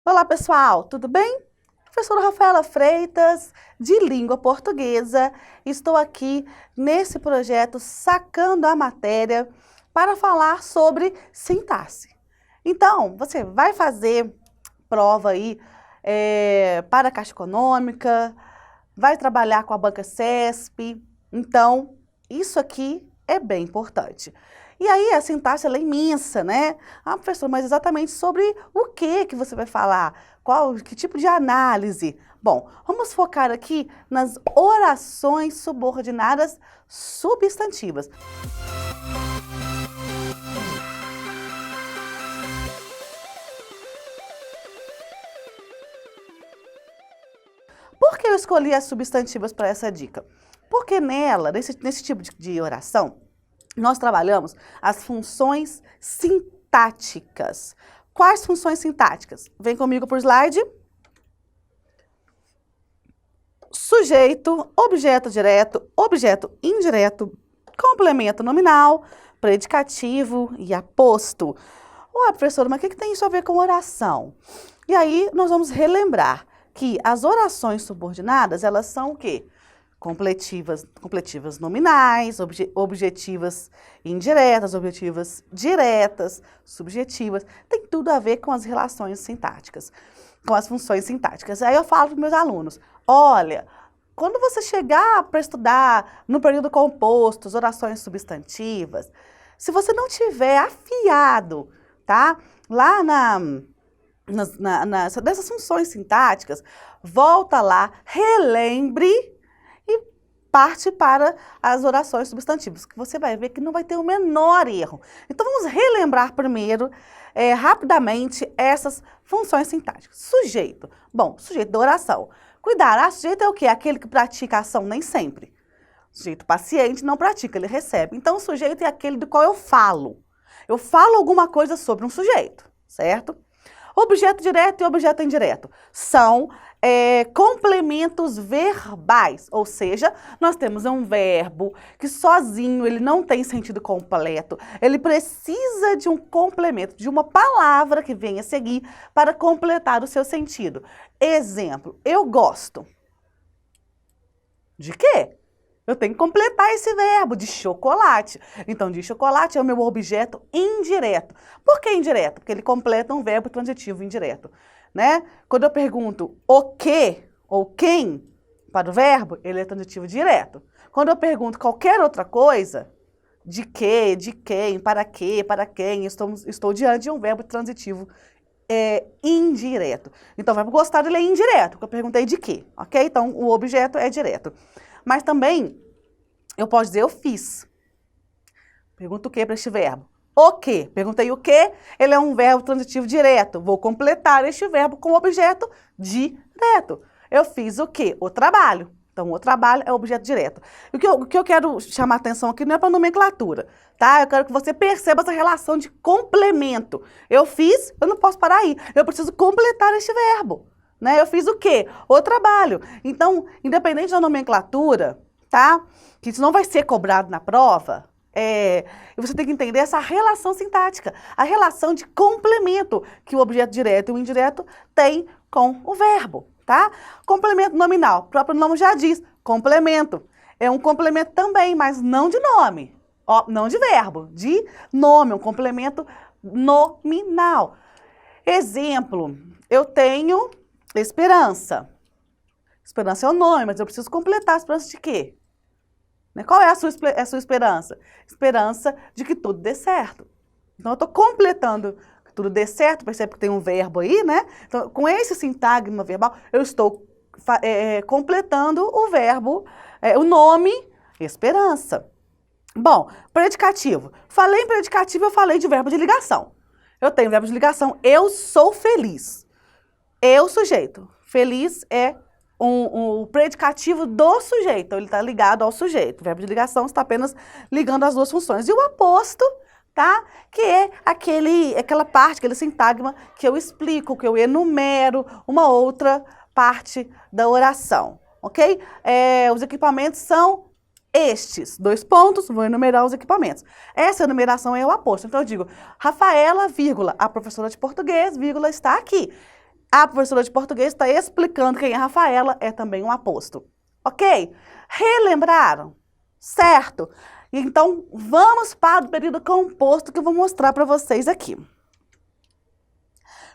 Olá, pessoal, tudo bem? Professora Rafaela Freitas, de Língua Portuguesa. Estou aqui nesse projeto Sacando a Matéria para falar sobre sintaxe. Então, você vai fazer prova aí para a Caixa Econômica, vai trabalhar com a Banca CESP. Então, isso aqui é bem importante. E aí, a sintaxe ela é imensa, né? Ah, professor, mas exatamente sobre o que você vai falar? Que tipo de análise? Bom, vamos focar aqui nas orações subordinadas substantivas. Por que eu escolhi as substantivas para essa dica? Porque nela, nesse tipo de oração, nós trabalhamos as funções sintáticas. Quais funções sintáticas? Vem comigo por slide. Sujeito, objeto direto, objeto indireto, complemento nominal, predicativo e aposto. Ué, professora, mas o que tem isso a ver com oração? E aí nós vamos relembrar que as orações subordinadas, elas são o quê? Completivas nominais, objetivas indiretas, objetivas diretas, subjetivas. Tem tudo a ver com as relações sintáticas, com as funções sintáticas. Aí eu falo para os meus alunos, olha, quando você chegar para estudar no período composto, as orações substantivas, se você não tiver afiado, tá? Lá dessas funções sintáticas, volta lá, relembre e parte para as orações substantivas, que você vai ver que não vai ter o menor erro. Então, vamos relembrar primeiro, rapidamente, essas funções sintáticas. Sujeito. Bom, sujeito da oração. Cuidado, sujeito é o quê? Aquele que pratica a ação nem sempre. Sujeito paciente não pratica, ele recebe. Então, o sujeito é aquele do qual eu falo. Eu falo alguma coisa sobre um sujeito, certo? Objeto direto e objeto indireto são complementos verbais, ou seja, nós temos um verbo que sozinho ele não tem sentido completo, ele precisa de um complemento, de uma palavra que venha a seguir para completar o seu sentido. Exemplo, eu gosto. De quê? Eu tenho que completar esse verbo, de chocolate. Então, de chocolate é o meu objeto indireto. Por que indireto? Porque ele completa um verbo transitivo indireto, né? Quando eu pergunto o que ou quem para o verbo, ele é transitivo direto. Quando eu pergunto qualquer outra coisa, de que, de quem, para quem, estou diante de um verbo transitivo indireto. Então, o verbo gostar, ele é indireto, porque eu perguntei de quê, ok? Então, o objeto é direto. Mas também, eu posso dizer eu fiz. Pergunto o que para este verbo? O que? Perguntei o que, ele é um verbo transitivo direto. Vou completar este verbo com o objeto direto. Eu fiz o que? O trabalho. Então, o trabalho é o objeto direto. O que eu quero chamar a atenção aqui não é para nomenclatura, tá? Eu quero que você perceba essa relação de complemento. Eu fiz, eu não posso parar aí. Eu preciso completar este verbo. Né? Eu fiz o quê? O trabalho. Então, independente da nomenclatura, tá? Que isso não vai ser cobrado na prova, você tem que entender essa relação sintática, a relação de complemento que o objeto direto e o indireto têm com o verbo, tá? Complemento nominal, o próprio nome já diz, complemento. É um complemento também, mas não de nome, não de verbo, de nome, um complemento nominal. Exemplo, eu tenho esperança. Esperança é o nome, mas eu preciso completar a esperança de quê? Qual é a sua esperança? Esperança de que tudo dê certo. Então, eu estou completando que tudo dê certo, percebe que tem um verbo aí, né? Então, com esse sintagma verbal, eu estou completando o verbo, o nome, esperança. Bom, predicativo. Falei em predicativo, eu falei de verbo de ligação. Eu tenho verbo de ligação, eu sou feliz. Eu, sujeito. Feliz é o predicativo do sujeito, ele está ligado ao sujeito. O verbo de ligação está apenas ligando as duas funções. E o aposto, tá? Que é aquela parte, aquele sintagma que eu explico, que eu enumero uma outra parte da oração, ok? Os equipamentos são estes, 2 pontos, vou enumerar os equipamentos. Essa enumeração é o aposto. Então eu digo, Rafaela, vírgula, a professora de português, vírgula, está aqui. A professora de português está explicando quem é Rafaela, é também um aposto. Ok? Relembraram? Certo? Então, vamos para o período composto que eu vou mostrar para vocês aqui.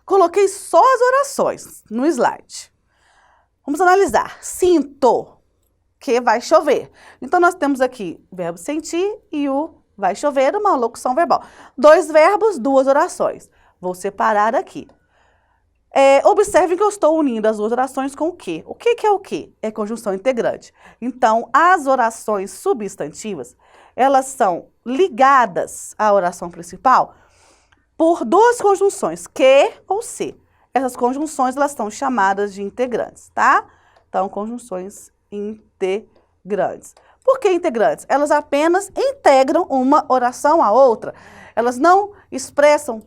Coloquei só as orações no slide. Vamos analisar. Sinto que vai chover. Então, nós temos aqui o verbo sentir e o vai chover, uma locução verbal. 2 verbos, 2 orações. Vou separar aqui. Observem que eu estou unindo as 2 orações com o quê? O que é o quê? É conjunção integrante. Então, as orações substantivas, elas são ligadas à oração principal por 2 conjunções, que ou se. Essas conjunções, elas são chamadas de integrantes, tá? Então, conjunções integrantes. Por que integrantes? Elas apenas integram uma oração à outra. Elas não expressam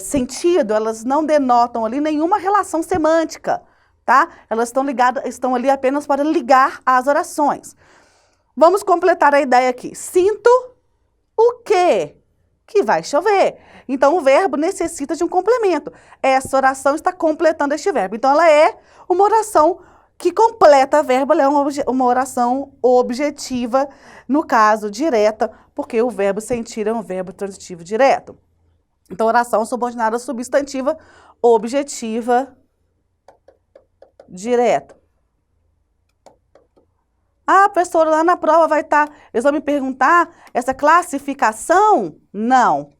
sentido, elas não denotam ali nenhuma relação semântica, tá? Elas estão ali apenas para ligar as orações. Vamos completar a ideia aqui. Sinto o quê? Que vai chover. Então, o verbo necessita de um complemento. Essa oração está completando este verbo. Então, ela é uma oração que completa verbo, ela é uma oração objetiva, no caso, direta, porque o verbo sentir é um verbo transitivo direto. Então, oração subordinada substantiva, objetiva, direta. Ah, professora, lá na prova vai estar, eles vão me perguntar essa classificação? Não.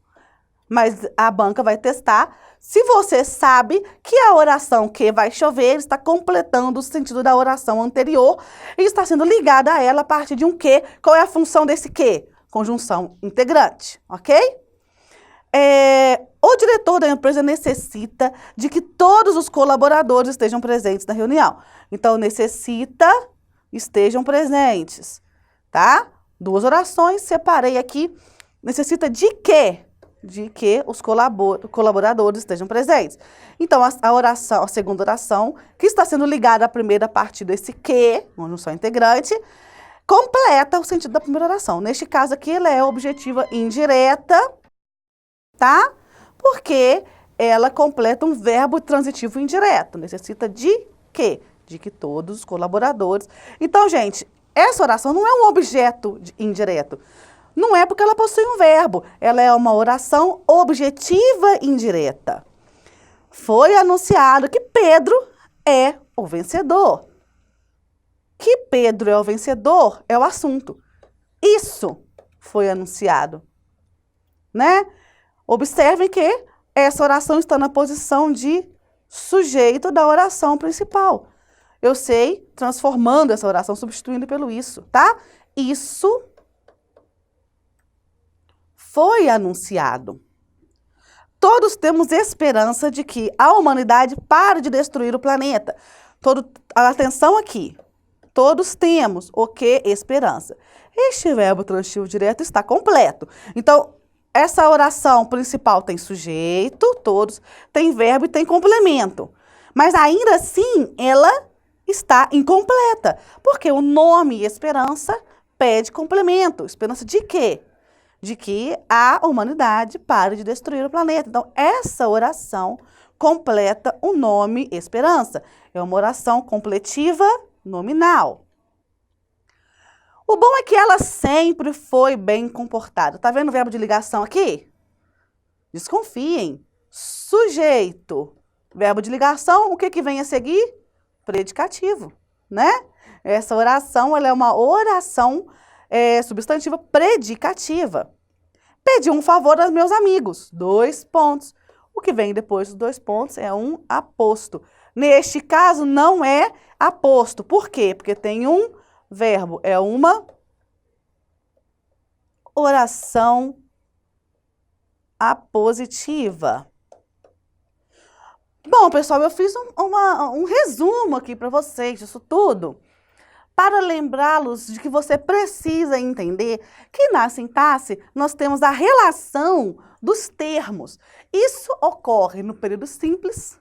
Mas a banca vai testar se você sabe que a oração que vai chover está completando o sentido da oração anterior e está sendo ligada a ela a partir de um que. Qual é a função desse que? Conjunção integrante, ok? O diretor da empresa necessita de que todos os colaboradores estejam presentes na reunião. Então, necessita, estejam presentes, tá? 2 orações, separei aqui. Necessita de quê? De que os colaboradores estejam presentes. Então, a segunda oração, que está sendo ligada à primeira a partir desse que, conjunção integrante, completa o sentido da primeira oração. Neste caso aqui, ela é objetiva indireta, tá? Porque ela completa um verbo transitivo indireto. Necessita de quê? De que todos os colaboradores... Então, gente, essa oração não é um objeto indireto. Não é porque ela possui um verbo. Ela é uma oração objetiva indireta. Foi anunciado que Pedro é o vencedor. Que Pedro é o vencedor é o assunto. Isso foi anunciado, né? Observem que essa oração está na posição de sujeito da oração principal. Eu sei, transformando essa oração, substituindo pelo isso, tá? Isso foi anunciado. Todos temos esperança de que a humanidade pare de destruir o planeta. Atenção aqui. Todos temos o que? Esperança. Este verbo transitivo direto está completo. Então, essa oração principal tem sujeito, todos, tem verbo e tem complemento. Mas ainda assim, ela está incompleta. Porque o nome esperança pede complemento. Esperança de quê? De que a humanidade pare de destruir o planeta. Então, essa oração completa o nome esperança. É uma oração completiva nominal. O bom é que ela sempre foi bem comportada. Tá vendo o verbo de ligação aqui? Desconfiem. Sujeito. Verbo de ligação, o que vem a seguir? Predicativo, né? Essa oração, ela é uma oração substantiva predicativa. Pedi um favor aos meus amigos. 2 pontos. O que vem depois dos 2 pontos é um aposto. Neste caso, não é aposto. Por quê? Porque tem um verbo. É uma oração apositiva. Bom, pessoal, eu fiz um resumo aqui para vocês disso tudo, para lembrá-los de que você precisa entender que na sintaxe nós temos a relação dos termos. Isso ocorre no período simples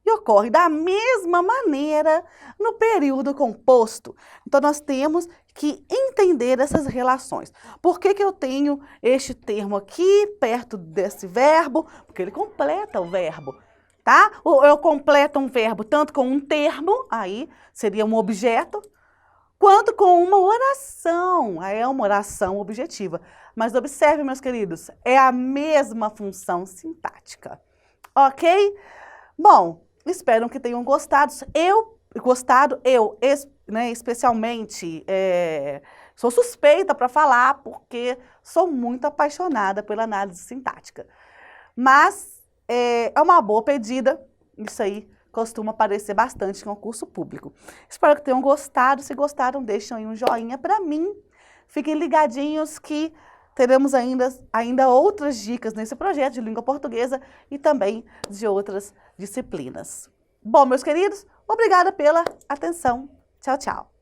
e ocorre da mesma maneira no período composto. Então, nós temos que entender essas relações. Por que eu tenho este termo aqui perto desse verbo? Porque ele completa o verbo. tá? Ou eu completo um verbo tanto com um termo, aí seria um objeto, quanto com uma oração, aí é uma oração objetiva. Mas observe, meus queridos, é a mesma função sintática, ok? Bom, espero que tenham gostado. Especialmente, sou suspeita para falar, porque sou muito apaixonada pela análise sintática. Mas é uma boa pedida, isso aí costuma aparecer bastante em concurso público. Espero que tenham gostado. Se gostaram, deixem aí um joinha para mim. Fiquem ligadinhos que teremos ainda outras dicas nesse projeto de língua portuguesa e também de outras disciplinas. Bom, meus queridos, obrigada pela atenção. Tchau, tchau.